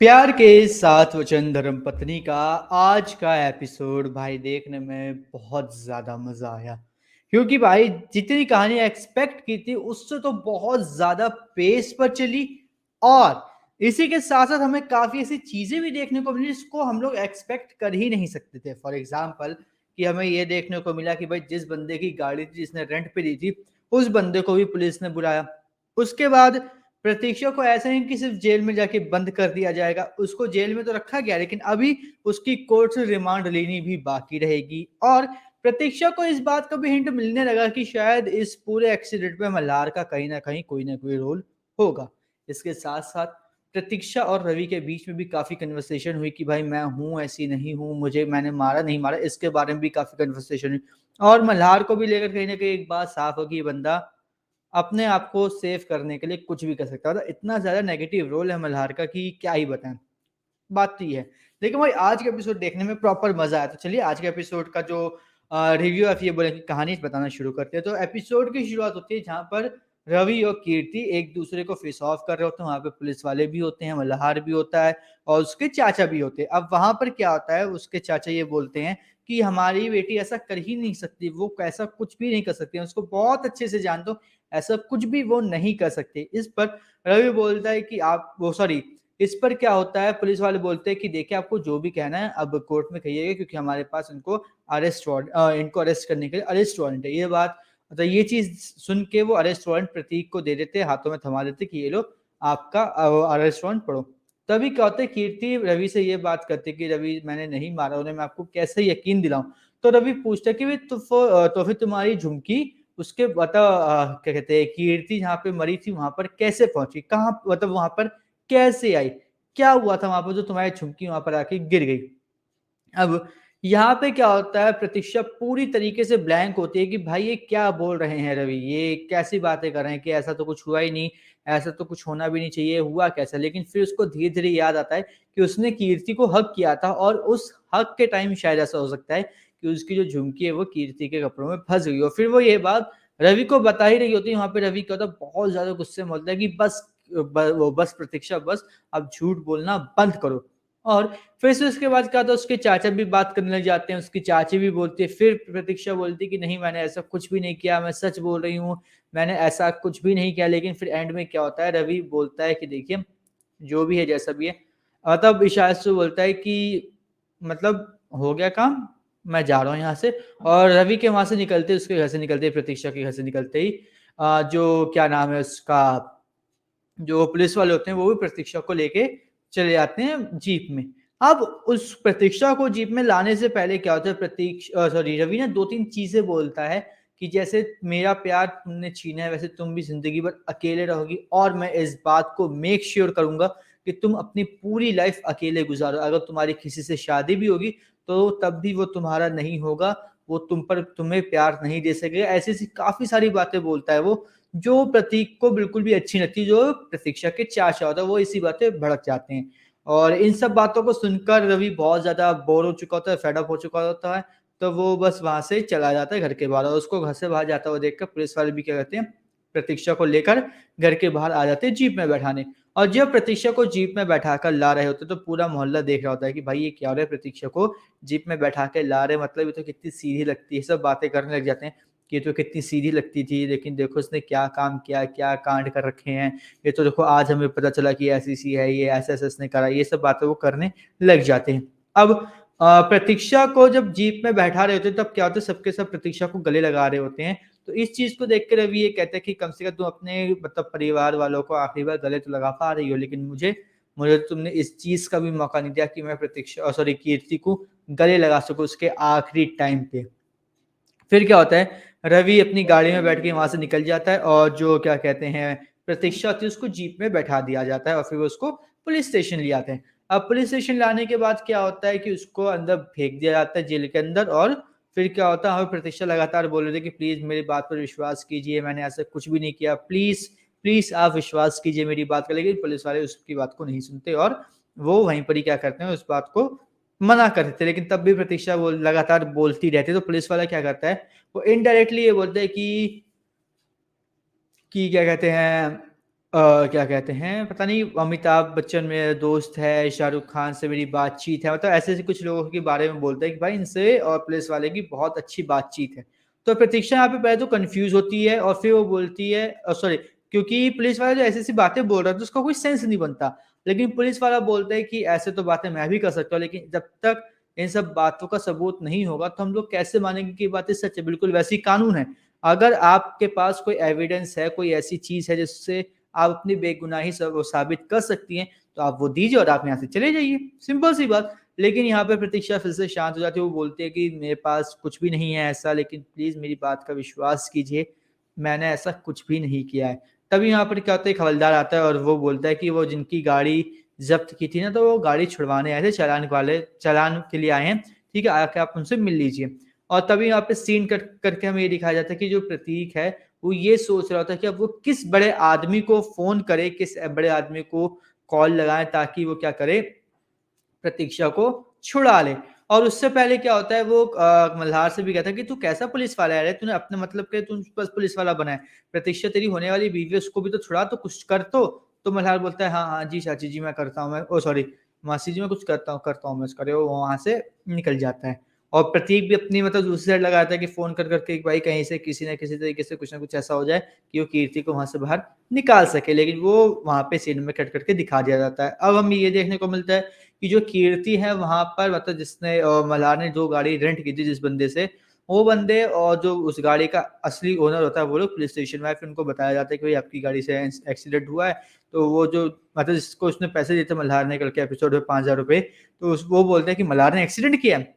प्यार के सात वचन धर्मपत्नी का आज का एपिसोड भाई देखने में बहुत ज़्यादा मज़ा आया। क्योंकि भाई जितनी कहानी एक्सपेक्ट की थी उससे तो बहुत ज़्यादा पेस पर चली और इसी के साथ-साथ हमें काफ़ी ऐसी चीज़ें भी देखने को मिली जिसको हम लोग एक्सपेक्ट कर ही नहीं सकते थे। फॉर एग्ज़ाम्पल कि हमें ये देखने को मिला कि भाई जिस बंदे की गाड़ी थी जिसने रेंट पे दी थी, उस बंदे को भी पुलिस ने बुलाया। उसके बाद प्रतीक्षा को ऐसा नहीं कि सिर्फ जेल में जाके बंद कर दिया जाएगा, उसको जेल में तो रखा गया लेकिन अभी उसकी कोर्ट से रिमांड लेनी भी बाकी रहेगी और प्रतीक्षा को इस बात का भी हिंट मिलने लगा कि शायद इस पूरे एक्सीडेंट में मल्हार का कहीं न कहीं कोई न कोई रोल होगा। इसके साथ-साथ प्रतीक्षा और रवि के बीच में भी काफ़ी कन्वर्सेशन हुई कि भाई मैं हूँ, ऐसी नहीं हूँ, मुझे मैंने मारा नहीं मारा, इसके बारे में भी काफ़ी कन्वर्सेशन हुई और मल्हार को भी लेकर कहीं न कहीं एक बात साफ हो कि ये बंदा अपने आप को सेव करने के लिए कुछ भी कर सकता है। मतलब इतना ज़्यादा नेगेटिव रोल है मल्हार का कि क्या ही बताएँ। बात तो ये है। लेकिन भाई आज का एपिसोड देखने में प्रॉपर मज़ा आया। तो चलिए आज के एपिसोड का जो रिव्यू आप ये बोले कि कहानी बताना शुरू करते हैं। तो एपिसोड की शुरुआत होती है जहाँ पर रवि और कीर्ति एक-दूसरे को फेस ऑफ कर रहे होते हैं। वहाँ पे पुलिस वाले भी होते हैं, मल्हार भी होता है और उसके चाचा भी होते हैं। अब वहाँ पर क्या होता है उसके चाचा ये बोलते हैं कि हमारी बेटी ऐसा कर ही नहीं सकती, वो ऐसा कुछ भी नहीं कर सकती। मैं उसको बहुत अच्छे से जानता हूँ, ऐसा कुछ भी वो नहीं कर सकती। इस पर रवि बोलता है कि आप वो सॉरी इस पर क्या होता है पुलिस वाले बोलते हैं कि देखिए आपको जो भी कहना है अब कोर्ट में कहिएगा क्योंकि हमारे पास इनको अरेस्ट करने के लिए अरेस्ट वारंट है। ये बात मतलब ये चीज़ सुन के वो अरेस्ट वारंट प्रतीक को दे देते हैं, हाथों में थमा देते हैं कि ये लो आपका अरेस्ट वारंट पढ़ो। तभी क्या होता है कीर्ति रवि से ये बात करती है कि रवि मैंने नहीं मारा उन्हें, मैं आपको कैसे यकीन दिलाऊँ? तो रवि पूछता है कि तो फिर तुम्हारी झुमकी उसके क्या कहते हैं कीर्ति जहाँ पे मरी थी वहाँ पर कैसे पहुँची? कहाँ मतलब वहाँ पर कैसे आई? क्या हुआ था वहाँ पर जो तुम्हारी झुमकी वहाँ पर आके गिर गई? अब यहाँ पे क्या होता है प्रतीक्षा पूरी तरीके से ब्लैंक होती है कि भाई ये क्या बोल रहे हैं रवि, ये कैसी बातें कर रहे हैं कि ऐसा तो कुछ हुआ ही नहीं, ऐसा तो कुछ होना भी नहीं चाहिए, हुआ कैसे? लेकिन फिर उसको धीरे-धीरे याद आता है कि उसने कीर्ति को हग किया था और उस हग के टाइम शायद ऐसा हो सकता है कि उसकी जो झुमकी है वो कीर्ति के कपड़ों में फँस गई हो। फिर वो ये बात रवि को बता ही रही होती है, वहाँ पे रवि क्या होता है बहुत ज़्यादा गुस्से में बोलता है कि बस प्रतीक्षा बस अब झूठ बोलना बंद करो। और फिर से उसके बाद क्या होता है उसके चाचा भी बात करने लग जाते हैं, उसकी चाची भी बोलती है, फिर प्रतीक्षा बोलती है कि नहीं मैंने ऐसा कुछ भी नहीं किया, मैं सच बोल रही हूँ, मैंने ऐसा कुछ भी नहीं किया। लेकिन फिर एंड में क्या होता है रवि बोलता है कि देखिए, जो भी है जैसा भी है तब इशारे से बोलता है कि मतलब हो गया काम, मैं जा रहा हूँ यहाँ से और रवि के वहाँ से निकलते उसके घर से निकलते ही प्रतीक्षा के घर से निकलते ही जो क्या नाम है उसका जो पुलिस वाले होते हैं वो भी प्रतीक्षा को लेके चले जाते हैं जीप में। अब उस प्रतीक्षा को जीप में लाने से पहले क्या होता है सॉरी रवि ना 2-3 चीज़ें बोलता है कि जैसे मेरा प्यार तुमने छीना है वैसे तुम भी ज़िंदगी भर अकेले रहोगी और मैं इस बात को मेक श्योर करूँगा कि तुम अपनी पूरी लाइफ़ अकेले गुज़ारो। अगर तुम्हारी किसी से शादी भी होगी तो तब भी वो तुम्हारा नहीं होगा, वो तुम्हें प्यार नहीं दे सकेगा। ऐसी-ऐसी काफ़ी सारी बातें बोलता है वो जो प्रतीक को बिल्कुल भी अच्छी नहीं लगती, जो प्रतीक्षा के चाचा होता है, वो इसी बात पे भड़क जाते हैं। और इन सब बातों को सुनकर रवि बहुत ज़्यादा बोर हो चुका होता है, फेड अप हो चुका होता है, तो वो बस वहाँ से चला जाता है घर के बाहर और उसको घर से बाहर जाता हुआ देखकर पुलिस वाले भी क्या करते हैं, प्रतीक्षा को लेकर घर के बाहर आ जाते हैं जीप में बैठाने। और जब प्रतीक्षा को जीप में बैठाकर ला रहे होते हैं, तो पूरा मोहल्ला देख रहा होता है कि भाई ये क्या हो रहा है, प्रतीक्षा को जीप में बैठा के ला रहे हैं, मतलब ये तो कितनी सीधी लगती है, सब बातें करने लग जाते हैं। कि ये तो कितनी सीधी लगती थी, लेकिन देखो इसने क्या काम किया, क्या कांड कर रखे हैं। ये तो देखो आज हमें पता चला कि ऐसी-सी है, ये ऐसा-ऐसा इसने करा, ये सब बातें वो करने लग जाते हैं। अब प्रतीक्षा को जब जीप में बैठा रहे होते हैं, तब क्या होता है सबके सब प्रतीक्षा को गले लगा रहे होते हैं। तो इस चीज़ को देख के रवि ये कहता है कि कम से कम तुम अपने मतलब परिवार वालों को आखिरी बार गले तो लगा पा रही हो, लेकिन मुझे मुझे तो तुमने इस चीज़ का भी मौका नहीं दिया कि मैं सॉरी कीर्ति को गले लगा सकूँ उसके आखिरी टाइम पे। फिर क्या होता है, रवि अपनी गाड़ी में बैठ के वहाँ से निकल जाता है और जो क्या कहते हैं, प्रतीक्षा थी उसको जीप में बैठा दिया जाता है और फिर वो उसको पुलिस स्टेशन ले आते हैं। अब पुलिस स्टेशन लाने के बाद क्या होता है कि उसको अंदर फेंक दिया जाता है जेल के अंदर और फिर क्या होता है, हमें प्रतीक्षा लगातार बोल रही थी कि प्लीज़ मेरी बात पर विश्वास कीजिए, मैंने ऐसा कुछ भी नहीं किया, प्लीज़, प्लीज़ आप विश्वास कीजिए मेरी बात का। लेकिन पुलिस वाले उसकी बात को नहीं सुनते और वो वहीं पर ही क्या करते हैं, उस बात को मना कर देते हैं। लेकिन तब भी प्रतीक्षा वो लगातार बोलती रहती है, तो पुलिस वाला क्या करता है, वो इनडायरेक्टली ये बोलते हैं कि क्या कहते हैं क्या कहते हैं, पता नहीं अमिताभ बच्चन मेरा दोस्त है, शाहरुख खान से मेरी बातचीत है, मतलब ऐसे-ऐसे कुछ लोगों के बारे में बोलता है कि भाई इनसे और पुलिस वाले की बहुत अच्छी बातचीत है। तो प्रतीक्षा यहाँ पे पहले तो कन्फ्यूज़ होती है और फिर वो बोलती है सॉरी, क्योंकि पुलिस वाला जो ऐसी-ऐसी बातें बोल रहा है तो उसका कोई सेंस नहीं बनता। लेकिन पुलिस वाला बोलता है कि ऐसे तो बातें मैं भी कर सकता हूँ, लेकिन जब तक इन सब बातों का सबूत नहीं होगा तो हम लोग कैसे मानेंगे कि ये बातें सच है? बिल्कुल वैसे ही कानून है। अगर आपके पास कोई एविडेंस है, कोई ऐसी चीज़ है जिससे आप अपनी बेगुनाही वो साबित कर सकती हैं, तो आप वो दीजिए और आप यहाँ से चले जाइए, सिंपल सी बात। लेकिन यहाँ पे प्रतीक्षा फिर से शांत हो जाती है, वो बोलती है कि मेरे पास कुछ भी नहीं है ऐसा, लेकिन प्लीज़ मेरी बात का विश्वास कीजिए, मैंने ऐसा कुछ भी नहीं किया है। तभी यहाँ पर क्या होता है, एक हवलदार आता है और वो बोलता है कि वो जिनकी गाड़ी ज़ब्त की थी ना, तो वो गाड़ी छुड़वाने आए थे, चालान के लिए आए हैं, ठीक है? आके आप उनसे मिल लीजिए। और तभी यहाँ पे सीन कट करके हमें ये दिखाया जाता है कि जो प्रतीक है, वो ये सोच रहा होता है कि अब वो किस बड़े आदमी को फ़ोन करे, किस बड़े आदमी को कॉल लगाए ताकि वो क्या करे, प्रतीक्षा को छुड़ा ले। और उससे पहले क्या होता है, वो मल्हार से भी कहता है कि तू कैसा पुलिस वाला है रे? तूने अपने मतलब के तू बस पुलिस वाला बना है। प्रतीक्षा तेरी होने वाली बीवी है, उसको भी तो छुड़ा, तो कुछ कर तो। तो मल्हार बोलता है, "हाँ, हाँ, जी चाची जी, मैं करता हूँ मैं ओह सॉरी मासी जी मैं कुछ करता हूँ मैं उसका" वो वहाँ से निकल जाता है। और प्रतीक भी अपनी मतलब दूसरी साइड लगाता है कि फ़ोन कर के कि भाई कहीं से किसी न किसी तरीके से कुछ न कुछ ऐसा हो जाए कि वो कीर्ति को वहाँ से बाहर निकाल सके। लेकिन वो वहाँ पे सीन में कट करके दिखा दिया जाता है। अब हमें ये देखने को मिलता है कि जो कीर्ति है वहाँ पर मतलब जिसने मल्हार ने जो गाड़ी रेंट की थी जिस बंदे से, वो बंदे और जो उस गाड़ी का असली ओनर होता है वो लोग पुलिस स्टेशन में आए, फिर उनको बताया जाता है कि भाई आपकी गाड़ी से एक्सीडेंट हुआ है। तो वो जो मतलब जिसको उसने पैसे दिए थे मल्हार ने कल के एपिसोड में ₹5000, तो उस वो बोलते हैं कि मल्हार ने एक्सीडेंट किया है।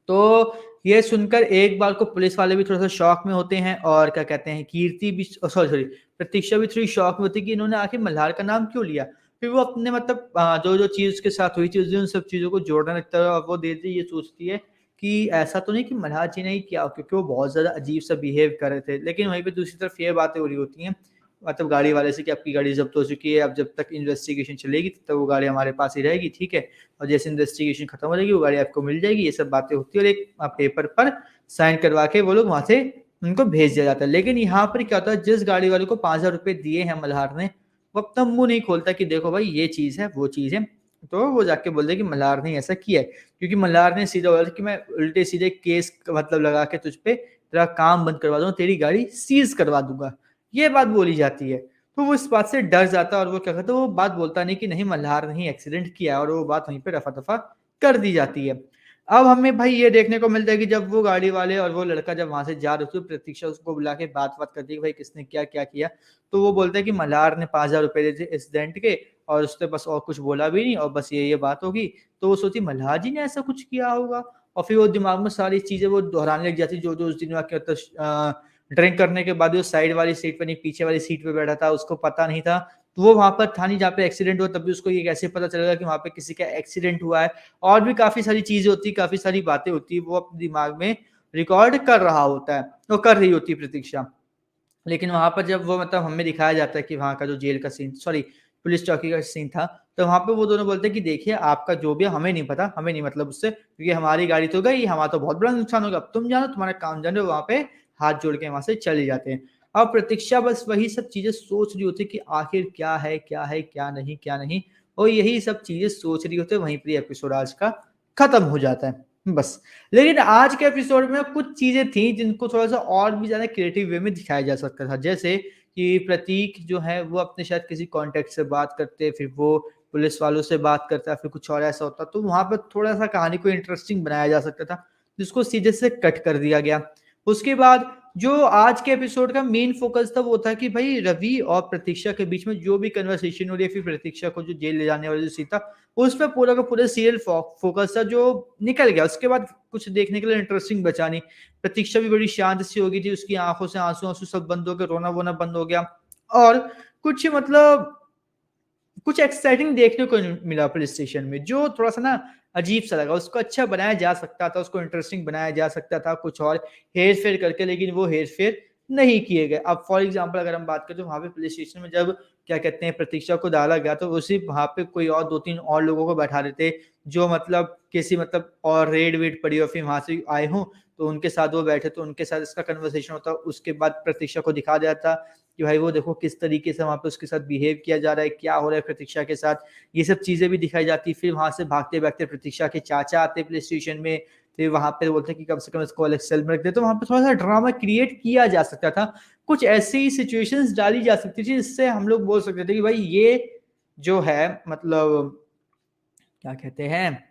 तो ये सुनकर एक बार को पुलिस वाले भी थोड़ा-सा शॉक में होते हैं और क्या कहते हैं कीर्ति भी सॉरी प्रतीक्षा भी थोड़ी शॉक में होती है कि इन्होंने आखिर मल्हार का नाम क्यों लिया? फिर वो अपने मतलब जो-जो चीज़ उसके साथ हुई थी उस दिन उन सब चीज़ों को जोड़ने लगता है और वो धीरे-धीरे ये सोचती है कि ऐसा तो नहीं कि मल्हार जी ने ही किया हो, क्योंकि वो बहुत ज़्यादा अजीब-सा बिहेव कर रहे थे। लेकिन वहीं पे दूसरी तरफ ये बातें हो रही होती हैं मतलब गाड़ी वाले से कि आपकी गाड़ी ज़ब्त हो चुकी है, अब जब तक इन्वेस्टिगेशन चलेगी तब तक वो गाड़ी हमारे पास ही रहेगी, ठीक है? और जैसे इन्वेस्टिगेशन खत्म हो जाएगी वो गाड़ी आपको मिल जाएगी, ये सब बातें होती हैं और एक पेपर पर साइन करवा के वो लोग वहाँ से उनको भेज दिया जाता है। लेकिन यहाँ पर क्या होता है, जिस गाड़ी वाले को ₹5000 दिए हैं मल्हार ने, वो अपना मुँह नहीं खोलता कि देखो भाई ये चीज़ है, वो चीज़ है। तो वो जाके बोलता है कि मल्हार ने ऐसा किया है, क्योंकि मल्हार ने सीधा बोला था कि मैं उल्टे-सीधे केस मतलब लगा के तुझ पे तेरा काम बंद करवा दूँगा, तेरी गाड़ी सीज़ करवा दूँगा। ये बात बोली जाती है। तो वो इस बात से डर जाता है और वो क्या करता है, वो बात बोलता नहीं कि नहीं मल्हार ने ही एक्सीडेंट किया है और वो बात वहीं पे रफ़ा-दफ़ा कर दी जाती है। अब हमें भाई ये देखने को मिलता है कि जब वो गाड़ी वाले और वो लड़का जब वहाँ से जा रहे थे, तो प्रतीक्षा उसको बुला के बात-वात करती है कि भाई किसने क्या-क्या किया? तो वो बोलता है कि मल्हार ने ₹5000 दिए थे एक्सीडेंट के और उसने बस और कुछ बोला भी नहीं और बस ये बात होगी। तो वो सोची मल्हार जी ने ऐसा कुछ किया होगा और फिर वो दिमाग में सारी चीज़ें वो दोहराने लग जाती है, जो-जो उस दिन वहाँ ड्रिंक करने के बाद वो साइड वाली सीट पे नहीं, पीछे वाली सीट पे बैठा था, उसको पता नहीं था। तो वो वहाँ पर था नहीं जहाँ पे एक्सीडेंट हुआ, तब भी उसको ये कैसे पता चलेगा कि वहाँ पे किसी का एक्सीडेंट हुआ है? और भी काफ़ी सारी चीज़ें होती हैं, काफ़ी सारी बातें होती हैं, वो अपने दिमाग में रिकॉर्ड कर रहा होता है, वो कर रही होती है प्रतीक्षा। लेकिन वहाँ पर जब वो मतलब हमें दिखाया जाता है कि वहाँ का जो जेल का सीन सॉरी पुलिस चौकी का सीन था, तो वहाँ पे वो दोनों बोलते हैं कि देखिए आपका जो भी है हमें नहीं पता, हमें नहीं मतलब उससे क्योंकि हमारी गाड़ी तो गई, हमारा तो बहुत बड़ा नुकसान होगा, अब तुम जानो तुम्हारा काम जाने वहाँ पे हाथ जोड़ के वहाँ से चले जाते हैं। अब प्रतीक्षा बस वही सब चीज़ें सोच रही होती है कि आखिर क्या नहीं, क्या नहीं और यही सब चीज़ें सोच रही होती है, वहीं पे ये एपिसोड आज का खत्म हो जाता है, बस। लेकिन आज के एपिसोड में कुछ चीज़ें थी जिनको थोड़ा-सा और भी ज़्यादा क्रिएटिव वे में दिखाया जा सकता था। जैसे कि प्रतीक जो है वो अपने शायद किसी कॉन्टैक्ट से बात करते, फिर वो पुलिस वालों से बात करता, फिर कुछ और ऐसा होता। तो वहाँ पे थोड़ा-सा कहानी को इंटरेस्टिंग बनाया जा सकता था, जिसको सीधे से कट कर दिया गया। उसके बाद जो आज के एपिसोड का मेन फ़ोकस था वो था कि भई रवि और प्रतीक्षा के बीच में जो भी कन्वर्सेशन हो रही है, फिर प्रतीक्षा को जो जेल ले जाने वाला जो सीन था, उस पे पूरा का पूरा सीरियल फ़ोकस था जो निकल गया। उसके बाद कुछ देखने के लिए इंटरेस्टिंग बचा नहीं। प्रतीक्षा भी बड़ी शांत सी हो गई थी, उसकी आँखों से आँसू-वाँसू सब बंद हो गए, रोना-वोना बंद हो गया और कुछ मतलब कुछ एक्साइटिंग देखने को नहीं मिला पुलिस स्टेशन में, जो थोड़ा-सा ना अजीब-सा लगा। उसको अच्छा बनाया जा सकता था, उसको इंटरेस्टिंग बनाया जा सकता था कुछ और हेर-फेर करके, लेकिन वो हेर-फेर नहीं किए गए। अब फॉर एग्ज़ाम्पल अगर हम बात करें तो वहाँ पे पुलिस स्टेशन में जब क्या कहते हैं प्रतीक्षा को डाला गया तो उसी वहाँ पे कोई और 2-3 और लोगों को बैठा देते, जो मतलब किसी मतलब और रेड-वेड पड़ी हो फिर वहाँ से आए हों, तो उनके साथ वो बैठे तो उनके साथ इसका कन्वर्सेशन होता, उसके बाद प्रतीक्षा को दिखा दिया जाता कि भाई वो देखो किस तरीके से वहाँ पे उसके साथ बिहेव किया जा रहा है, क्या हो रहा है प्रतीक्षा के साथ, ये सब चीज़ें भी दिखाई जाती है। फिर वहाँ से भागते-भागते प्रतीक्षा के चाचा आते हैं पुलिस स्टेशन में, फिर वहाँ पे बोलते हैं कि कम से कम इसको अलग सेल में रख दे, तो वहाँ पे थोड़ा-सा ड्रामा क्रिएट किया जा सकता था। कुछ ऐसी सिचुएशंस डाली जा सकती थी जिससे हम लोग बोल सकते थे कि भाई ये जो है मतलब क्या कहते हैं,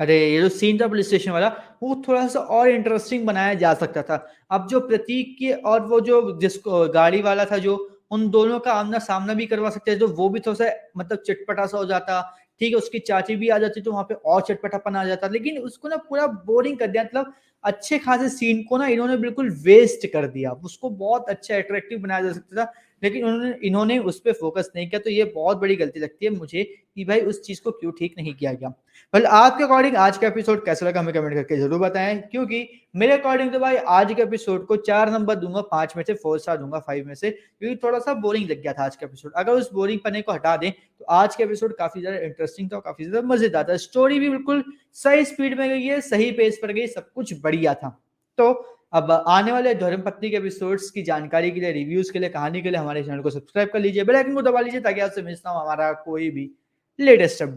अरे ये जो सीन था पुलिस स्टेशन वाला, वो थोड़ा-सा और इंटरेस्टिंग बनाया जा सकता था। अब जो प्रतीक के और वो जो जिसको गाड़ी वाला था जो, उन दोनों का आमना-सामना भी करवा सकते थे, तो वो भी थोड़ा-सा मतलब चटपटा-सा हो जाता। ठीक है, उसकी चाची भी आ जाती तो वहाँ पे और चटपटापन आ जाता। लेकिन उसको ना पूरा बोरिंग कर दिया, मतलब अच्छे खासे सीन को ना इन्होंने बिल्कुल वेस्ट कर दिया। उसको बहुत अच्छा अट्रैक्टिव बनाया जा सकता था, लेकिन इन्होंने उस पे फ़ोकस नहीं किया, तो ये बहुत बड़ी गलती लगती है मुझे कि भाई उस चीज़ को क्यों ठीक नहीं किया गया। वेल आपके अकॉर्डिंग आज का एपिसोड कैसा लगा हमें कमेंट करके ज़रूर बताएँ, क्योंकि मेरे अकॉर्डिंग तो भाई आज के एपिसोड को 4 नंबर दूँगा 5 में से, 4 स्टार दूँगा 5 में से, क्योंकि थोड़ा-सा बोरिंग लग गया था आज का एपिसोड। अगर उस बोरिंग पने को हटा दें, तो आज का एपिसोड काफ़ी ज़्यादा इंटरेस्टिंग था और काफ़ी ज़्यादा मज़ेदार था। स्टोरी भी बिल्कुल सही स्पीड में गई है, सही पेस पर गई, सब कुछ बढ़िया था। तो अब आने वाले धर्मपत्नी के एपिसोड्स की जानकारी के लिए, रिव्यूज़ के लिए, कहानी के लिए हमारे चैनल को सब्सक्राइब कर लीजिए, बेल आइकन को दबा लीजिए ताकि आपसे मिस ना हो हमारा कोई भी लेटेस्ट अपडेट।